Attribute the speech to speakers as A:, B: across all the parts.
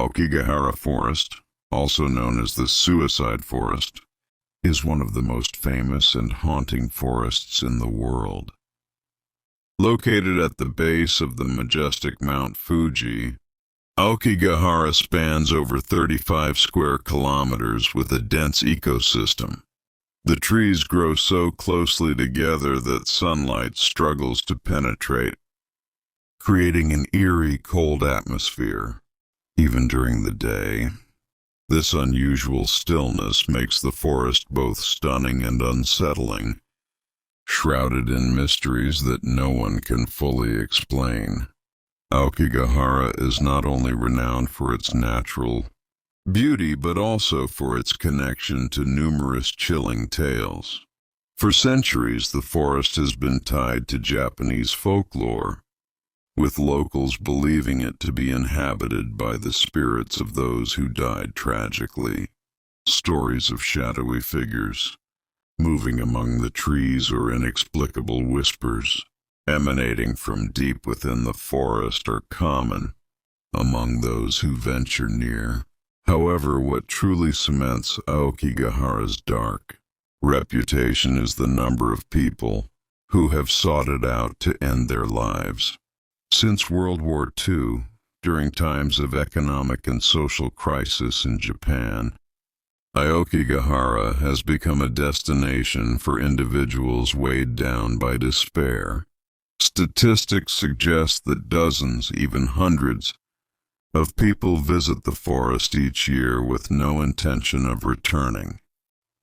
A: Aokigahara Forest, also known as the Suicide Forest, is one of the most famous and haunting forests in the world. Located at the base of the majestic Mount Fuji, Aokigahara spans over 35 square kilometers with a dense ecosystem. The trees grow so closely together that sunlight struggles to penetrate, creating an eerie, cold atmosphere, even during the day. This unusual stillness makes the forest both stunning and unsettling, shrouded in mysteries that no one can fully explain. Aokigahara is not only renowned for its natural beauty, but also for its connection to numerous chilling tales. For centuries, the forest has been tied to Japanese folklore, with locals believing it to be inhabited by the spirits of those who died tragically. Stories of shadowy figures moving among the trees or inexplicable whispers emanating from deep within the forest are common among those who venture near. However, what truly cements Aokigahara's dark reputation is the number of people who have sought it out to end their lives. Since World War II, during times of economic and social crisis in Japan, Aokigahara has become a destination for individuals weighed down by despair. Statistics suggest that dozens, even hundreds, of people visit the forest each year with no intention of returning.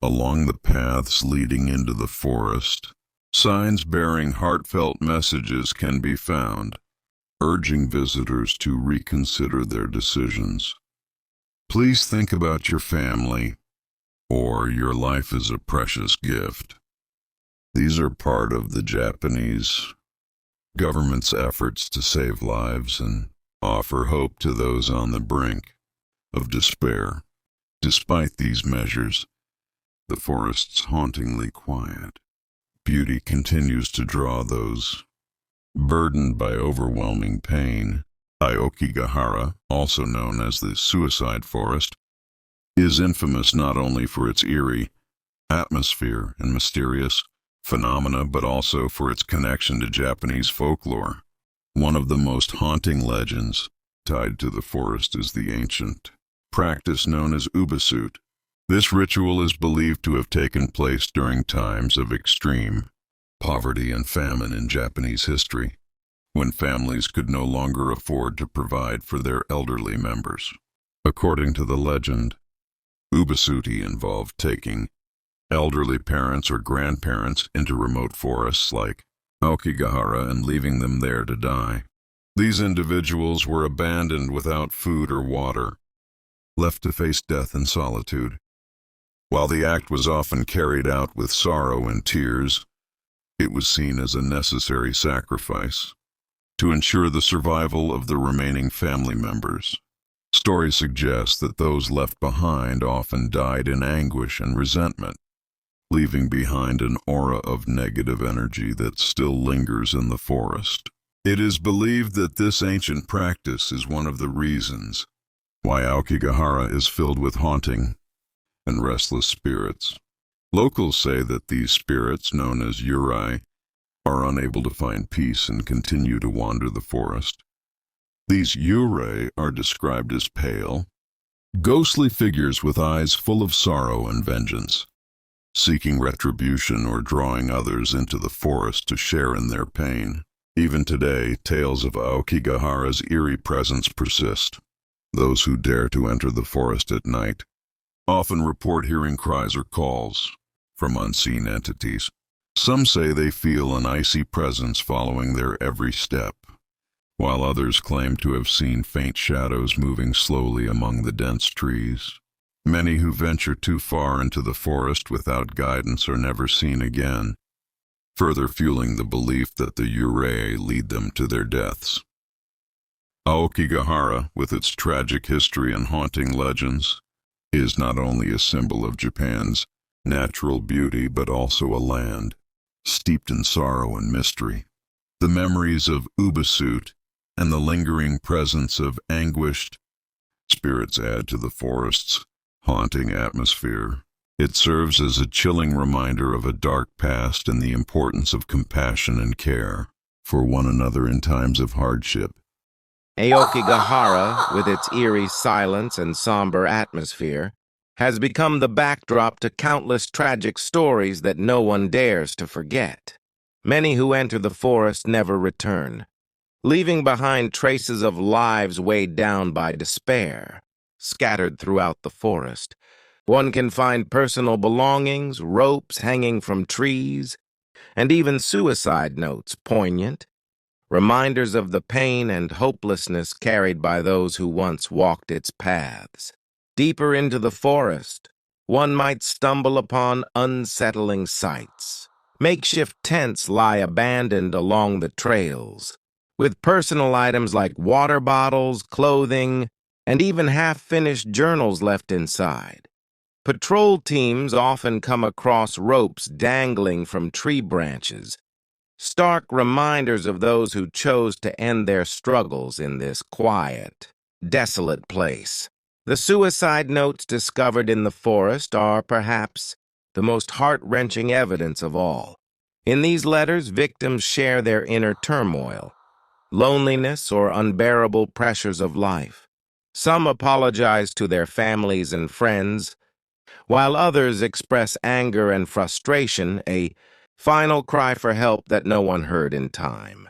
A: Along the paths leading into the forest, signs bearing heartfelt messages can be found, urging visitors to reconsider their decisions. Please think about your family, or your life is a precious gift. These are part of the Japanese government's efforts to save lives and offer hope to those on the brink of despair. Despite these measures, the forest's hauntingly quiet beauty continues to draw those burdened by overwhelming pain. Aokigahara, also known as the Suicide Forest, is infamous not only for its eerie atmosphere and mysterious phenomena, but also for its connection to Japanese folklore. One of the most haunting legends tied to the forest is the ancient practice known as ubasut. This ritual is believed to have taken place during times of extreme poverty and famine in Japanese history, when families could no longer afford to provide for their elderly members. According to the legend, ubasuti involved taking elderly parents or grandparents into remote forests like Aokigahara and leaving them there to die. These individuals were abandoned without food or water, left to face death in solitude. While the act was often carried out with sorrow and tears, it was seen as a necessary sacrifice to ensure the survival of the remaining family members. Stories suggest that those left behind often died in anguish and resentment, leaving behind an aura of negative energy that still lingers in the forest. It is believed that this ancient practice is one of the reasons why Aokigahara is filled with haunting and restless spirits. Locals say that these spirits, known as Yurei, are unable to find peace and continue to wander the forest. These Yurei are described as pale, ghostly figures with eyes full of sorrow and vengeance, seeking retribution or drawing others into the forest to share in their pain. Even today, tales of Aokigahara's eerie presence persist. Those who dare to enter the forest at night often report hearing cries or calls from unseen entities. Some say they feel an icy presence following their every step, while others claim to have seen faint shadows moving slowly among the dense trees. Many who venture too far into the forest without guidance are never seen again, further fueling the belief that the Yurei lead them to their deaths. Aokigahara, with its tragic history and haunting legends, is not only a symbol of Japan's natural beauty but also a land steeped in sorrow and mystery. The memories of ubasut and the lingering presence of anguished Spirits add to the forest's haunting atmosphere. It serves as a chilling reminder of a dark past and the importance of compassion and care for one another in times of hardship.
B: Aokigahara, with its eerie silence and somber atmosphere, has become the backdrop to countless tragic stories that no one dares to forget. Many who enter the forest never return, leaving behind traces of lives weighed down by despair. Scattered throughout the forest, one can find personal belongings, ropes hanging from trees, and even suicide notes, poignant reminders of the pain and hopelessness carried by those who once walked its paths. Deeper into the forest, one might stumble upon unsettling sights. Makeshift tents lie abandoned along the trails, with personal items like water bottles, clothing, and even half-finished journals left inside. Patrol teams often come across ropes dangling from tree branches, stark reminders of those who chose to end their struggles in this quiet, desolate place. The suicide notes discovered in the forest are perhaps the most heart-wrenching evidence of all. In these letters, victims share their inner turmoil, loneliness, or unbearable pressures of life. Some apologize to their families and friends, while others express anger and frustration, a final cry for help that no one heard in time.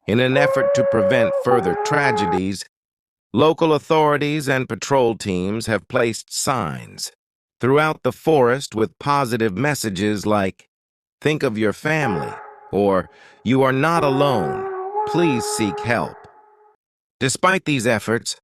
B: In an effort to prevent further tragedies, local authorities and patrol teams have placed signs throughout the forest with positive messages like, "Think of your family," or "You are not alone. Please seek help." Despite these efforts,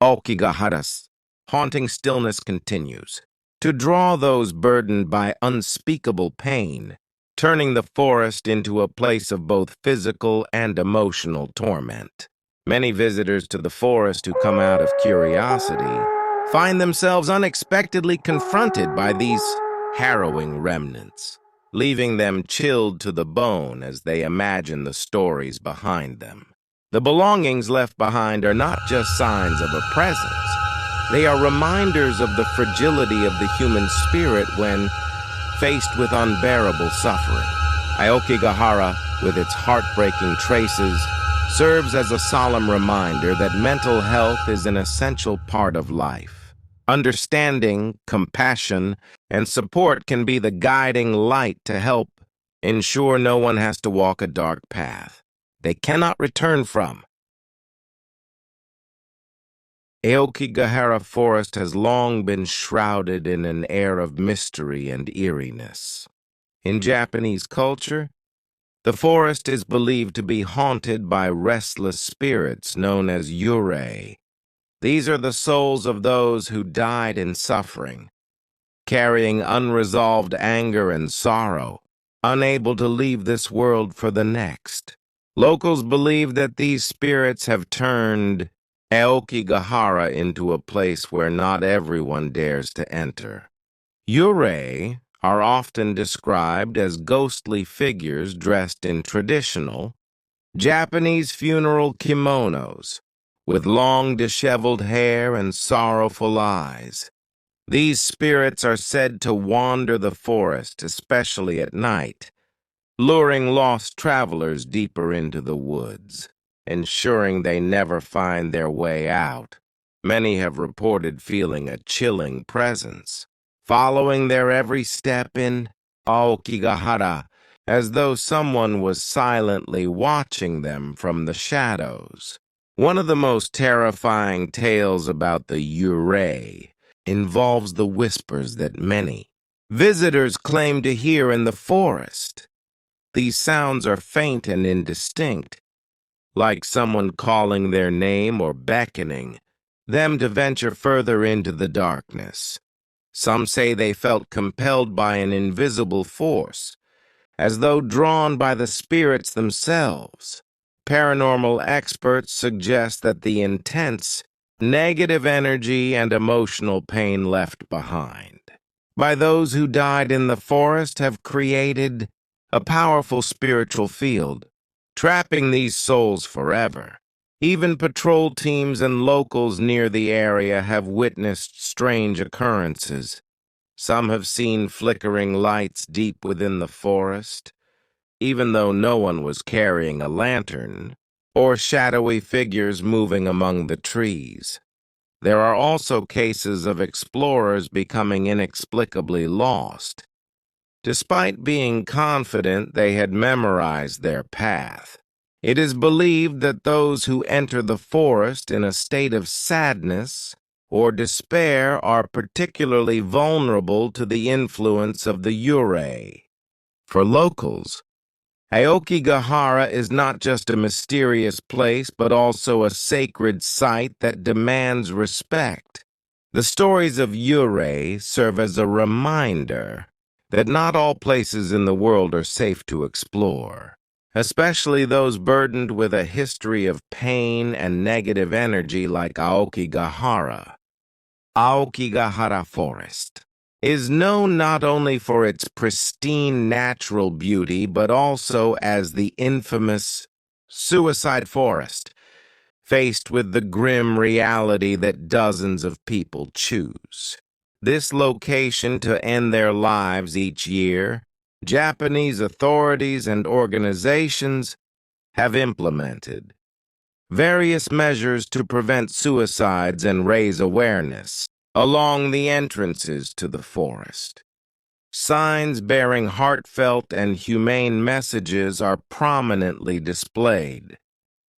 B: Aokigahara's haunting stillness continues to draw those burdened by unspeakable pain, turning the forest into a place of both physical and emotional torment. Many visitors to the forest who come out of curiosity find themselves unexpectedly confronted by these harrowing remnants, leaving them chilled to the bone as they imagine the stories behind them. The belongings left behind are not just signs of a presence. They are reminders of the fragility of the human spirit when faced with unbearable suffering. Aokigahara, with its heartbreaking traces, serves as a solemn reminder that mental health is an essential part of life. Understanding, compassion, and support can be the guiding light to help ensure no one has to walk a dark path they cannot return from. Aokigahara Forest has long been shrouded in an air of mystery and eeriness. In Japanese culture, the forest is believed to be haunted by restless spirits known as Yurei. These are the souls of those who died in suffering, carrying unresolved anger and sorrow, unable to leave this world for the next. Locals believe that these spirits have turned Aokigahara into a place where not everyone dares to enter. Yurei are often described as ghostly figures dressed in traditional Japanese funeral kimonos, with long disheveled hair and sorrowful eyes. These spirits are said to wander the forest, especially at night, luring lost travelers deeper into the woods, ensuring they never find their way out. Many have reported feeling a chilling presence, following their every step in Aokigahara, as though someone was silently watching them from the shadows. One of the most terrifying tales about the Yurei involves the whispers that many visitors claim to hear in the forest. These sounds are faint and indistinct, like someone calling their name or beckoning them to venture further into the darkness. Some say they felt compelled by an invisible force, as though drawn by the spirits themselves. Paranormal experts suggest that the intense, negative energy and emotional pain left behind by those who died in the forest have created a powerful spiritual field, trapping these souls forever. Even patrol teams and locals near the area have witnessed strange occurrences. Some have seen flickering lights deep within the forest, even though no one was carrying a lantern, or shadowy figures moving among the trees. There are also cases of explorers becoming inexplicably lost, despite being confident they had memorized their path. It is believed that those who enter the forest in a state of sadness or despair are particularly vulnerable to the influence of the Yurei. For locals, Aokigahara is not just a mysterious place, but also a sacred site that demands respect. The stories of Yurei serve as a reminder that not all places in the world are safe to explore, especially those burdened with a history of pain and negative energy like Aokigahara. Aokigahara Forest is known not only for its pristine natural beauty, but also as the infamous suicide forest, faced with the grim reality that dozens of people choose this location to end their lives each year. Japanese authorities and organizations have implemented various measures to prevent suicides and raise awareness along the entrances to the forest. Signs bearing heartfelt and humane messages are prominently displayed.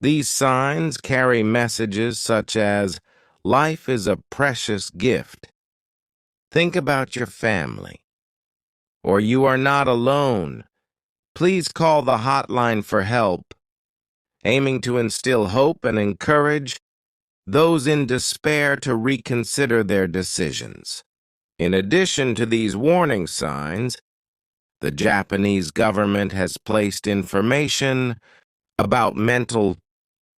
B: These signs carry messages such as, "Life is a precious gift. Think about your family," or "You are not alone. Please call the hotline for help," aiming to instill hope and encourage those in despair to reconsider their decisions. In addition to these warning signs, the Japanese government has placed information about mental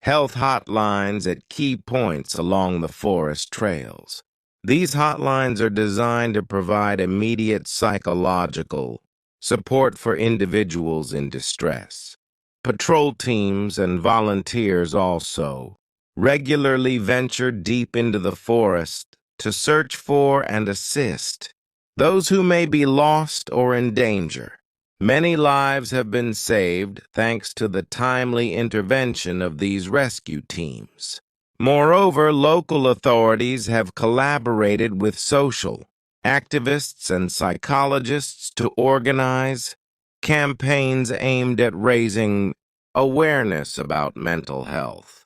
B: health hotlines at key points along the forest trails. These hotlines are designed to provide immediate psychological support for individuals in distress. Patrol teams and volunteers also regularly venture deep into the forest to search for and assist those who may be lost or in danger. Many lives have been saved thanks to the timely intervention of these rescue teams. Moreover, local authorities have collaborated with social activists and psychologists to organize campaigns aimed at raising awareness about mental health.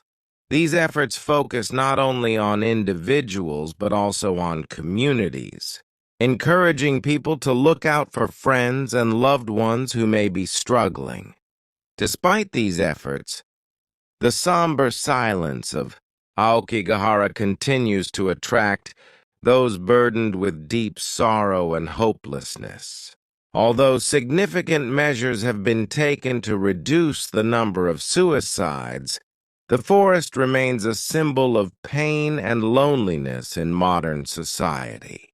B: These efforts focus not only on individuals but also on communities, encouraging people to look out for friends and loved ones who may be struggling. Despite these efforts, the somber silence of Aokigahara continues to attract those burdened with deep sorrow and hopelessness. Although significant measures have been taken to reduce the number of suicides, the forest remains a symbol of pain and loneliness in modern society.